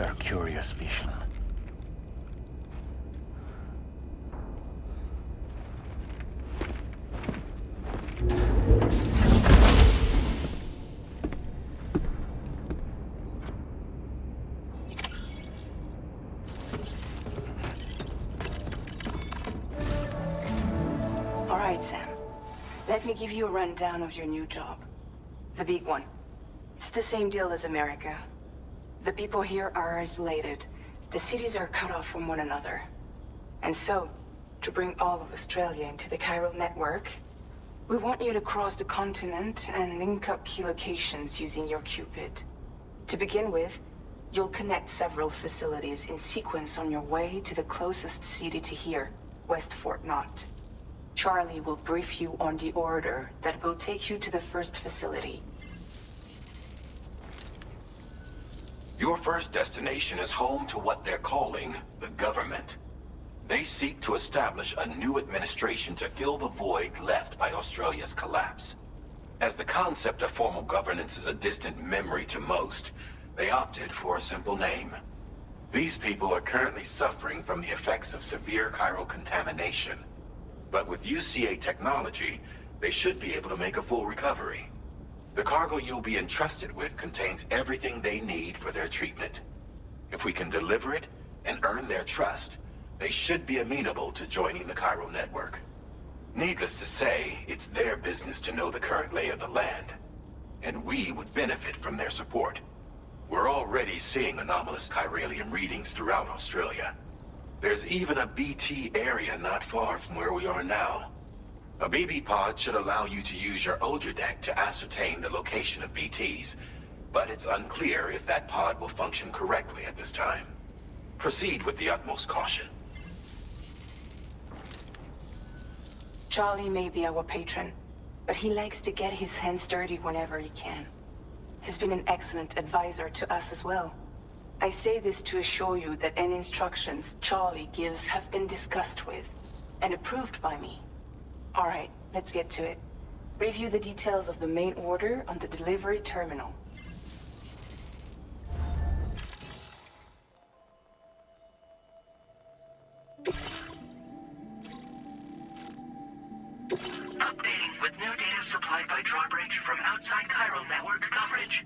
her curious vision. All right, Sam. Let me give you a rundown of your new job. The big one. It's the same deal as America. The people here are isolated. The cities are cut off from one another. And so, to bring all of Australia into the chiral network, we want you to cross the continent and link up key locations using your Cupid. To begin with, you'll connect several facilities in sequence on your way to the closest city to here, West Fort Knott. Charlie will brief you on the order that will take you to the first facility. Your first destination is home to what they're calling the government. They seek to establish a new administration to fill the void left by Australia's collapse. As the concept of formal governance is a distant memory to most, they opted for a simple name. These people are currently suffering from the effects of severe chiral contamination. But with UCA technology, they should be able to make a full recovery. The cargo you'll be entrusted with contains everything they need for their treatment. If we can deliver it and earn their trust, they should be amenable to joining the chiral network. Needless to say, it's their business to know the current lay of the land, and we would benefit from their support. We're already seeing anomalous chiralium readings throughout Australia. There's even a BT area not far from where we are now. A BB pod should allow you to use your Ultra deck to ascertain the location of BTs, but it's unclear if that pod will function correctly at this time. Proceed with the utmost caution. Charlie may be our patron, but he likes to get his hands dirty whenever he can. He's been an excellent advisor to us as well. I say this to assure you that any instructions Charlie gives have been discussed with and approved by me. All right, let's get to it. Review the details of the main order on the delivery terminal. Updating with new data supplied by drawbridge from outside chiral network coverage.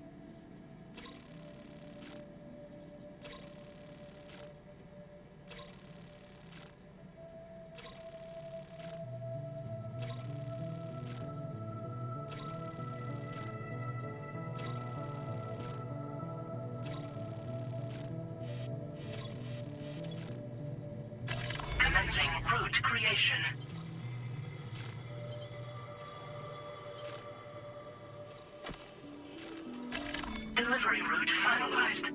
Commencing route creation. Delivery route finalized.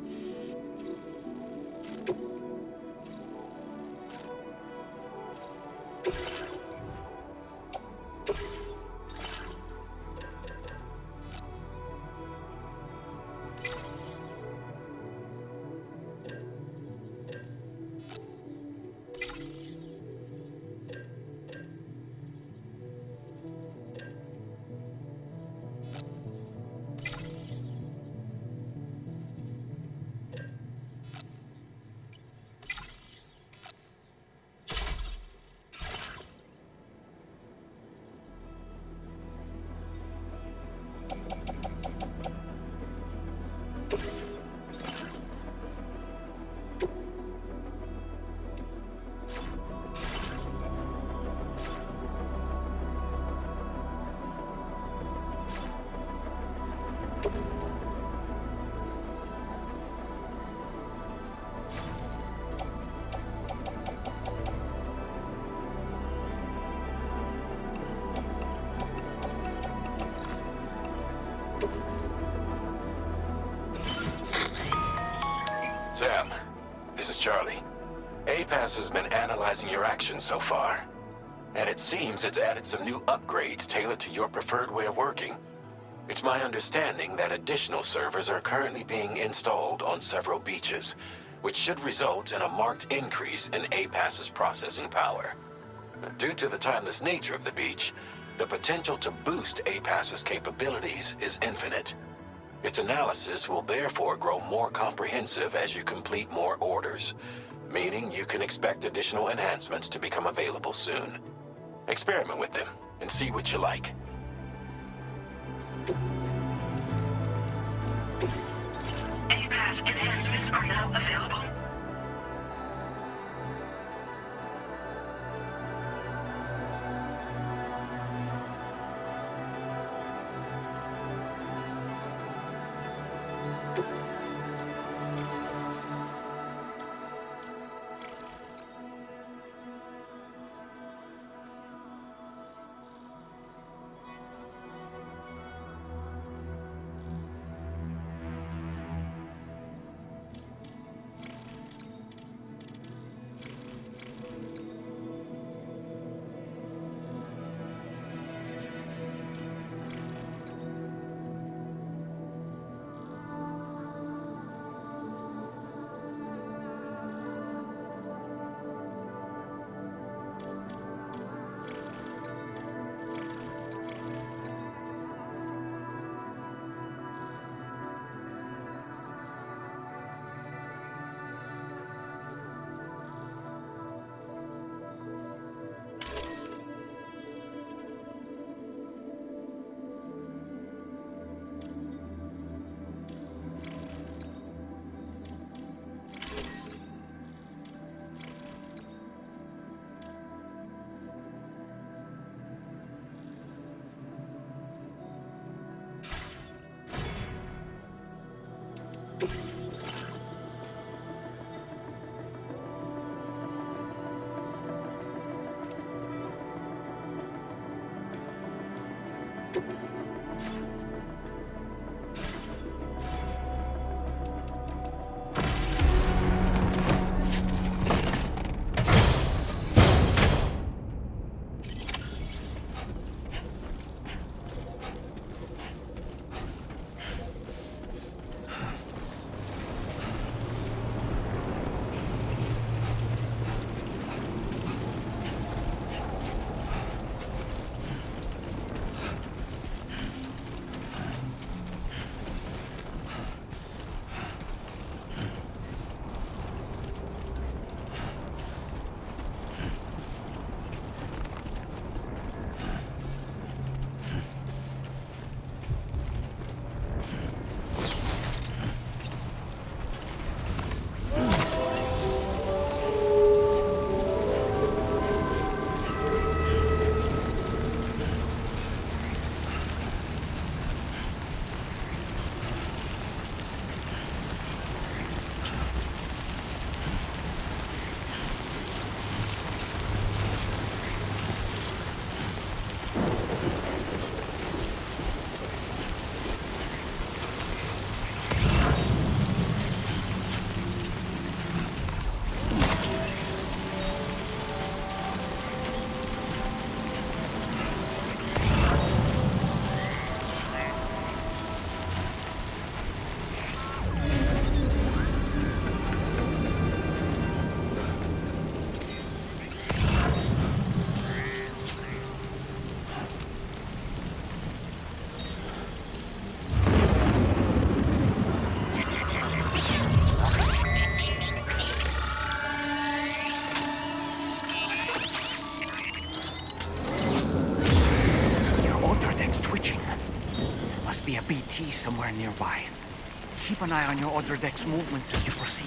Sam, this is Charlie. APAS has been analyzing your actions so far, and it seems it's added some new upgrades tailored to your preferred way of working. It's my understanding that additional servers are currently being installed on several beaches, which should result in a marked increase in APAS's processing power. Due to the timeless nature of the beach, the potential to boost APAS's capabilities is infinite. Its analysis will therefore grow more comprehensive as you complete more orders, meaning you can expect additional enhancements to become available soon. Experiment with them and see what you like. A-Pass enhancements are now available. BT somewhere nearby. Keep an eye on your other deck's movements as you proceed.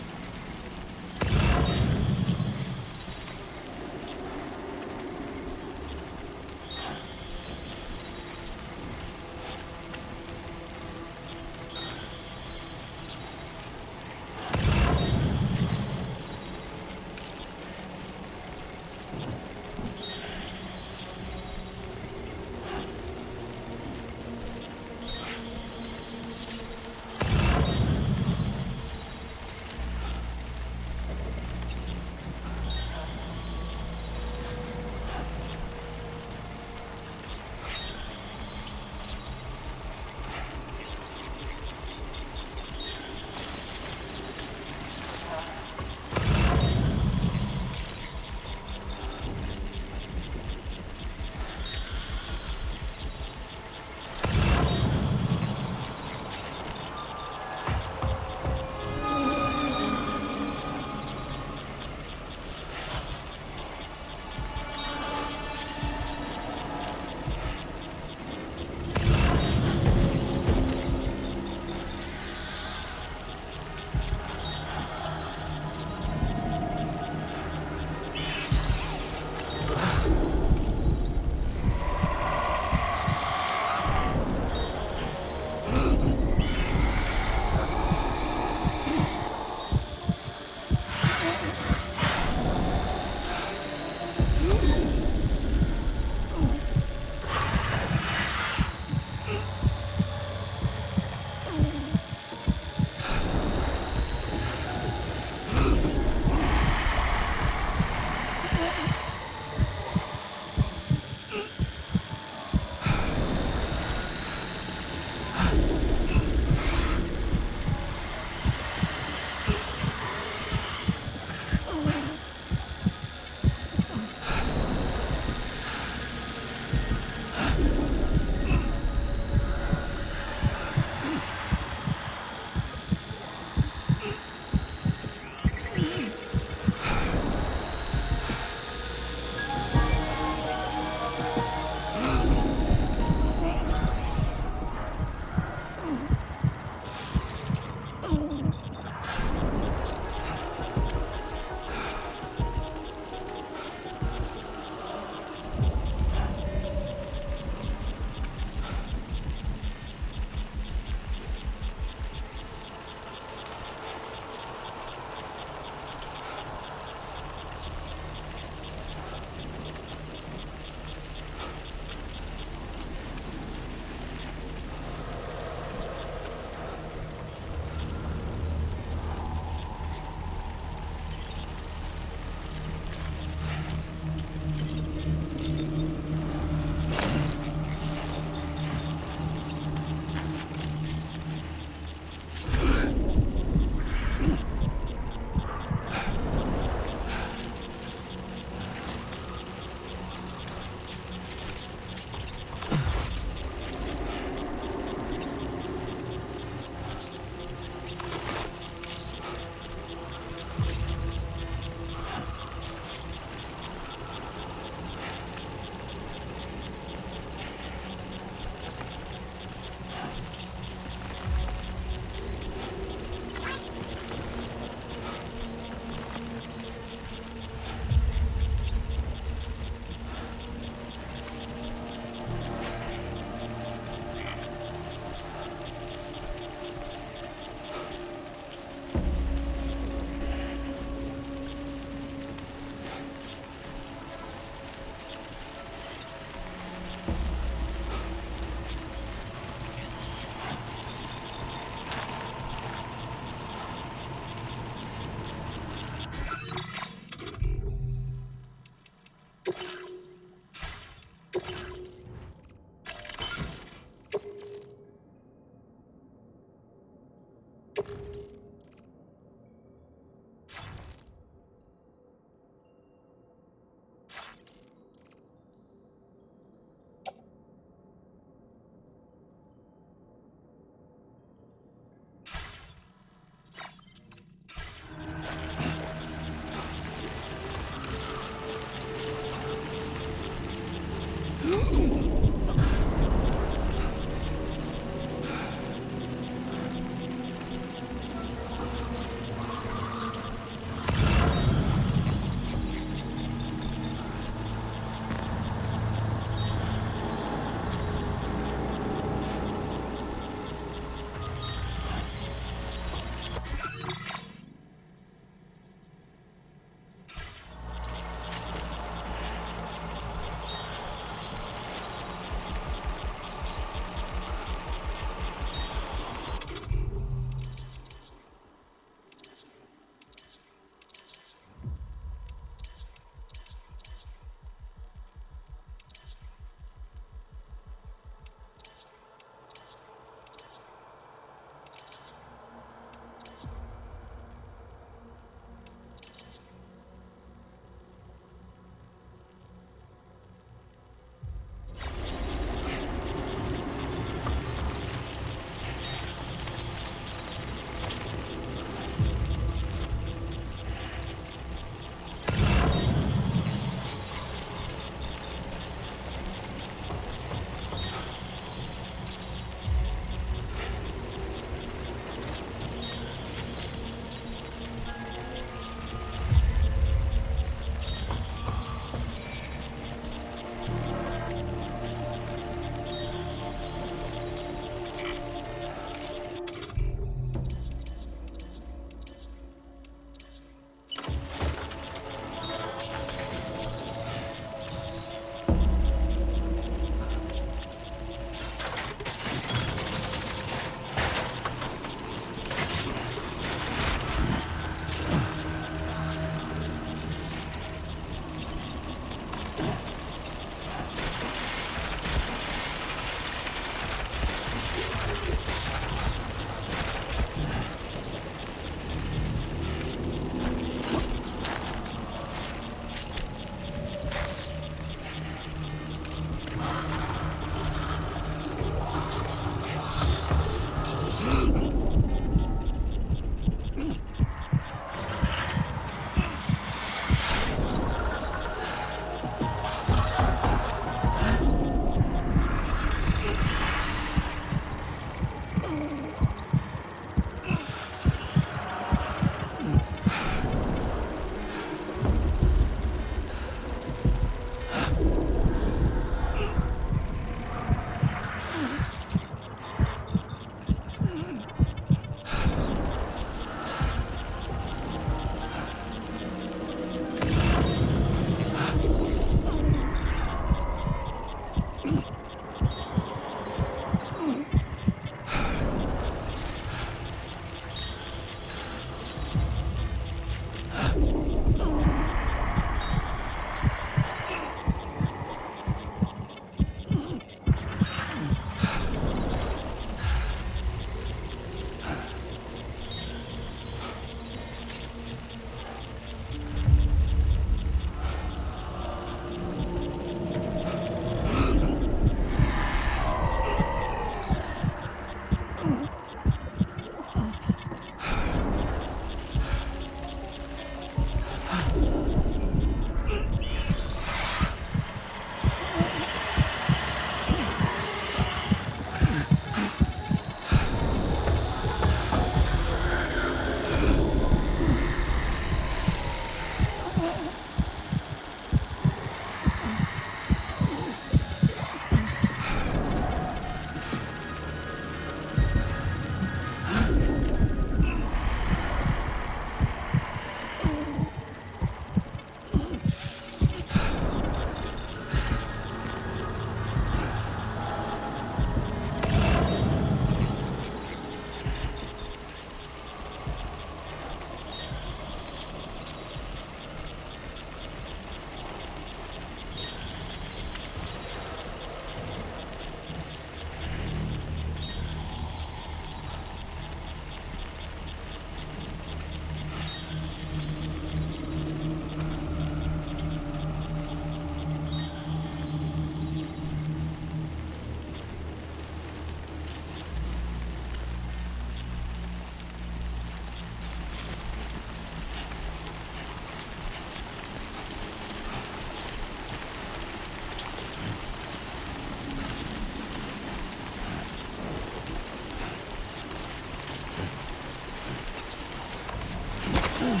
Damn.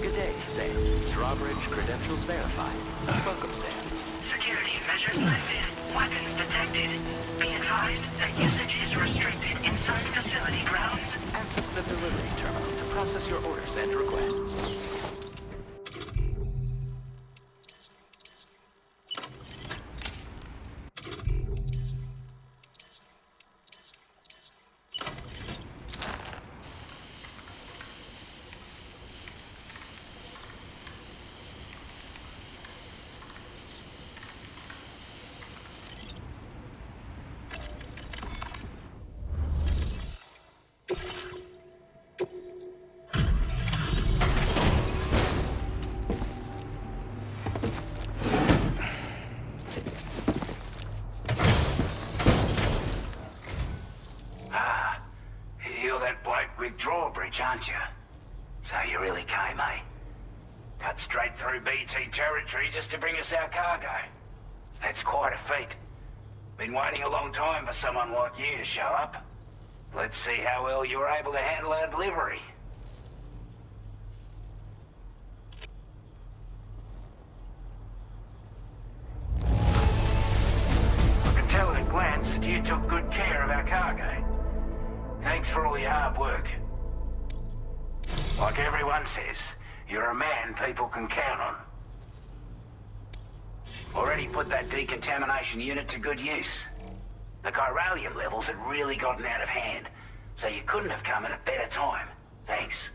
Good day, Sam. Drawbridge credentials verified. Welcome, Sam. Security measures lifted. Weapons detected. Be advised that usage is restricted inside facility grounds. Access the delivery terminal to process your orders and requests. You're that bloke with drawbridge, aren't you? So you really came, eh? Cut straight through BT territory just to bring us our cargo. That's quite a feat. Been waiting a long time for someone like you to show up. Let's see how well you were able to handle our delivery. I can tell at a glance that you took good care of our cargo. Thanks for all your hard work. Like everyone says, you're a man people can count on. Already put that decontamination unit to good use. The chiralium levels had really gotten out of hand, so you couldn't have come at a better time. Thanks.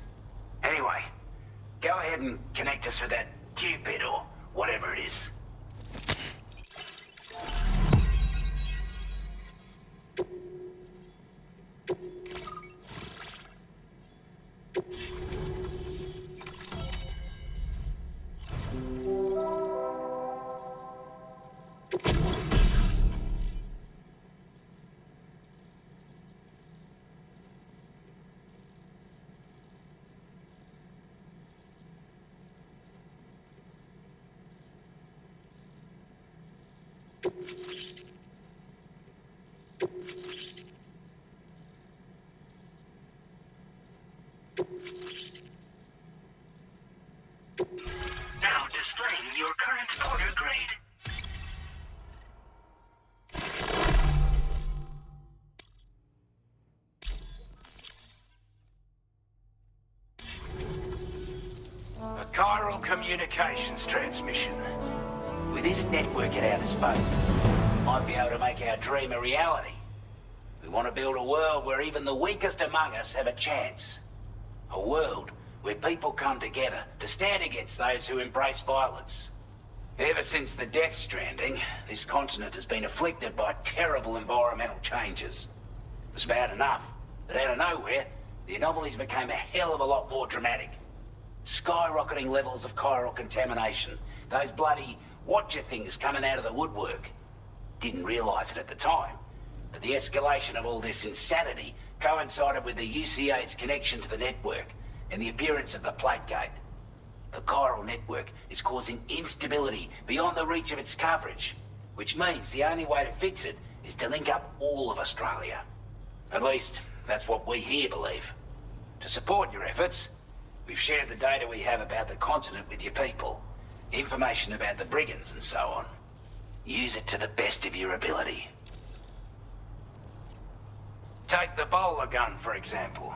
Anyway, go ahead and connect us with that Cupid or whatever it is. Now displaying your current order grade. A chiral communications transmission. With this network at our disposal, we might be able to make our dream a reality. We want to build a world where even the weakest among us have a chance. A world where people come together to stand against those who embrace violence. Ever since the Death Stranding, this continent has been afflicted by terrible environmental changes. It was bad enough, but out of nowhere, the anomalies became a hell of a lot more dramatic. Skyrocketing levels of chiral contamination. Those bloody watcher things coming out of the woodwork. Didn't realize it at the time, but the escalation of all this insanity coincided with the UCA's connection to the network and the appearance of the plate gate. The chiral network is causing instability beyond the reach of its coverage, which means the only way to fix it is to link up all of Australia. At least, that's what we here believe. To support your efforts, we've shared the data we have about the continent with your people, information about the brigands and so on. Use it to the best of your ability. Take the bowler gun, for example.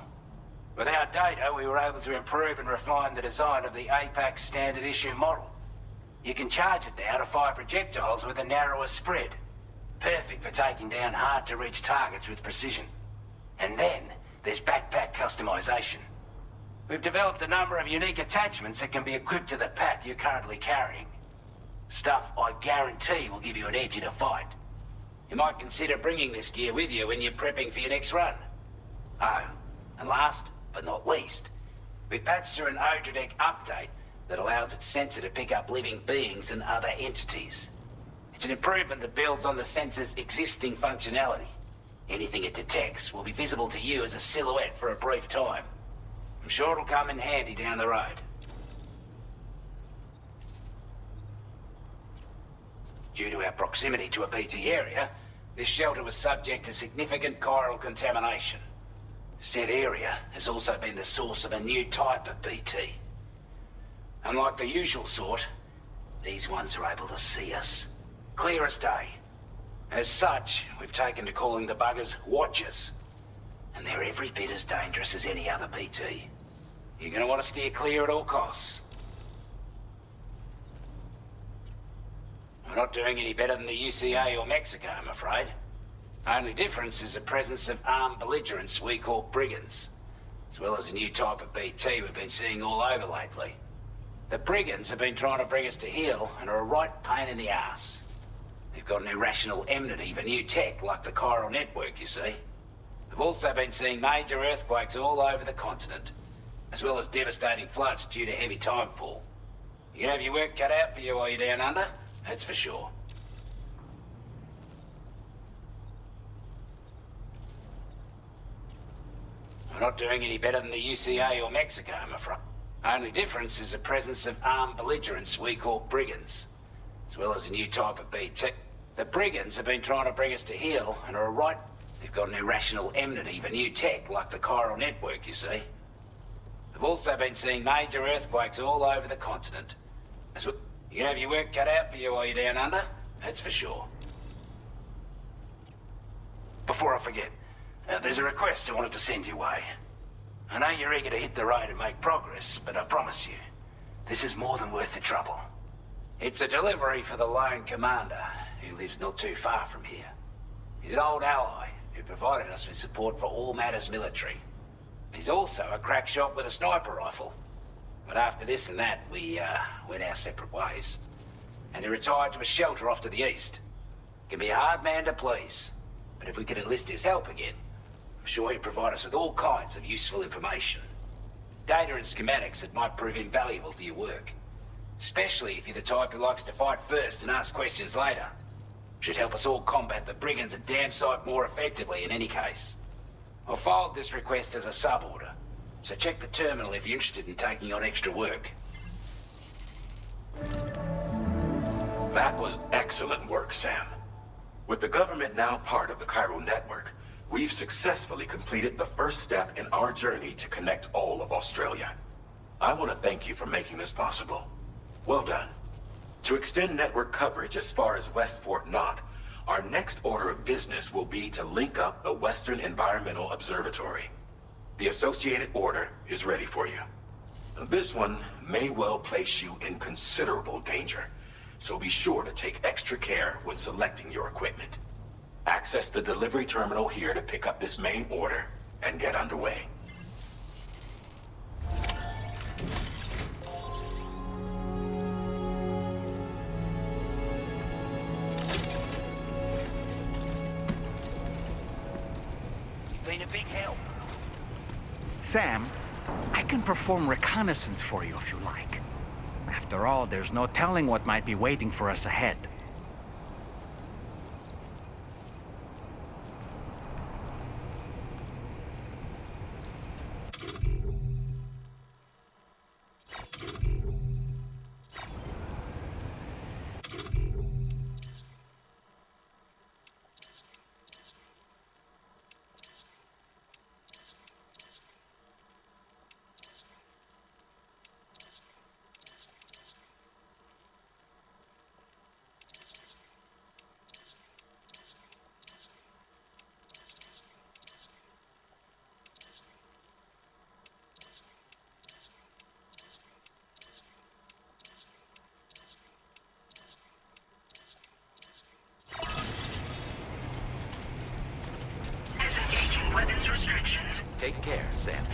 With our data, we were able to improve and refine the design of the APAC standard issue model. You can charge it now to fire projectiles with a narrower spread. Perfect for taking down hard-to-reach targets with precision. And then, there's backpack customization. We've developed a number of unique attachments that can be equipped to the pack you're currently carrying. Stuff I guarantee will give you an edge in a fight. You might consider bringing this gear with you when you're prepping for your next run. Oh, and last but not least, we've patched through an Odradek update that allows its sensor to pick up living beings and other entities. It's an improvement that builds on the sensor's existing functionality. Anything it detects will be visible to you as a silhouette for a brief time. I'm sure it'll come in handy down the road. Due to our proximity to a BT area, this shelter was subject to significant chiral contamination. Said area has also been the source of a new type of BT. Unlike the usual sort, these ones are able to see us. Clear as day. As such, we've taken to calling the buggers Watchers. And they're every bit as dangerous as any other BT. You're gonna want to steer clear at all costs. We're not doing any better than the UCA or Mexico, I'm afraid. Only difference is the presence of armed belligerents we call brigands, as well as a new type of BT we've been seeing all over lately. The brigands have been trying to bring us to heel and are a right pain in the ass. They've got an irrational enmity for new tech like the chiral network, you see. They've also been seeing major earthquakes all over the continent, as well as devastating floods due to heavy timefall. You can have your work cut out for you while you're down under, that's for sure. We're not doing any better than the UCA or Mexico, I'm afraid. Only difference is the presence of armed belligerents we call brigands, as well as a new type of BT. The brigands have been trying to bring us to heel and are a right... They've got an irrational enmity for new tech like the chiral network, you see. They've also been seeing major earthquakes all over the continent. As well, you can have your work cut out for you while you're down under, that's for sure. Before I forget, there's a request I wanted to send your way. I know you're eager to hit the road and make progress, but I promise you, this is more than worth the trouble. It's a delivery for the lone commander, who lives not too far from here. He's an old ally who provided us with support for all matters military. He's also a crack shot with a sniper rifle. But after this and that, we went our separate ways. And he retired to a shelter off to the east. Can be a hard man to please, but if we could enlist his help again, I'm sure he'd provide us with all kinds of useful information. Data and schematics that might prove invaluable for your work. Especially if you're the type who likes to fight first and ask questions later. Should help us all combat the brigands a damn sight more effectively in any case. I've filed this request as a sub-order, so check the terminal if you're interested in taking on extra work. That was excellent work, Sam. With the government now part of the Cairo network, we've successfully completed the first step in our journey to connect all of Australia. I want to thank you for making this possible. Well done. To extend network coverage as far as West Fort Knott, our next order of business will be to link up the Western Environmental Observatory. The associated order is ready for you. This one may well place you in considerable danger, so be sure to take extra care when selecting your equipment. Access the delivery terminal here to pick up this main order and get underway. You've been a big help. Sam, I can perform reconnaissance for you if you like. After all, there's no telling what might be waiting for us ahead. Disengaging weapons restrictions. Take care, Sam.